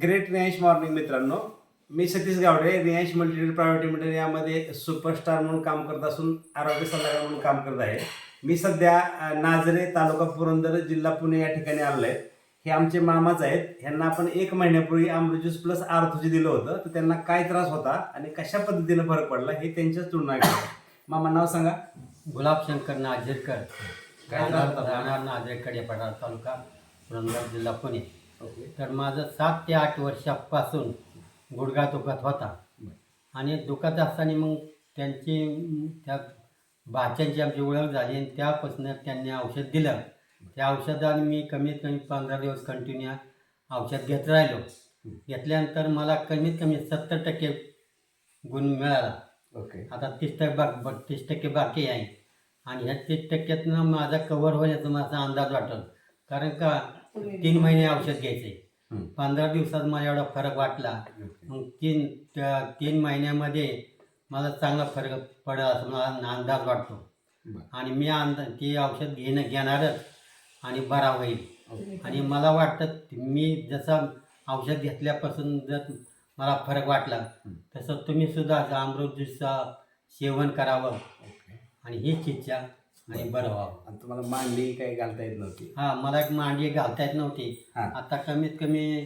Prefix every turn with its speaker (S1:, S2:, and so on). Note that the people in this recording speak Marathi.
S1: ग्रेट रियांश मॉर्निंग मित्रांनो, मी सतीश गावडे रियांश मल्टीडील प्रायव्हेट लिमिटेड यामध्ये सुपरस्टार म्हणून काम करत असून आरोग्य सल्लागार म्हणून काम करत आहे. मी सध्या नाझरे तालुका पुरंदर जिल्हा पुणे या ठिकाणी आलेलो आहे. हे आमचे मामाच आहेत. ह्यांना आपण 1 महिन्यापूर्वी अमृज्यूस प्लस आर्थोजी दिलं होतं, तर त्यांना काय त्रास होता आणि कशा पद्धतीने फरक पडला हे त्यांच्याच तुलना केली. मामा नाव सांगा.
S2: गुलाबशंकर नाझरेकर,
S1: काय त्रास होता?
S2: राहणार नाझरेकर या पठार तालुका पुरंदर जिल्हा पुणे.
S1: ओके.
S2: तर माझं 7 ते 8 वर्षापासून गुडघा दुखत होता आणि दुखत असताना मग त्या भाच्यांची आमची ओळख झाली आणि त्यापासून त्यांनी औषध दिलं. त्या औषधाने मी कमीत कमी 15 दिवस कंटिन्यू औषध घेत राहिलो. घेतल्यानंतर मला कमीत कमी 70% गुण मिळाला.
S1: ओके.
S2: आता 30% बाकी आहे आणि ह्या 30%तनं माझा कव्हर होण्याचा माझा अंदाज वाटतो. कारण का 3 महिने औषध घ्यायचे. 15 दिवसात मला एवढा फरक वाटला. मग 3 महिन्यामध्ये मला चांगला फरक पडेल असं मला अंदाज वाटतो आणि मी ते औषध घेणारच आणि बरा होईल. आणि मला वाटतं मी जसं औषध घेतल्यापासून जर मला फरक वाटला तसं तुम्ही सुद्धा अमृतज्यूसचं सेवन करावं आणि हीच इच्छा आणि बरं व्हावं.
S1: आणि तुम्हाला मांडी काही घालता येत नव्हती?
S2: हां, मला एक मांडी घालता येत नव्हती.
S1: हां.
S2: आता कमीत कमी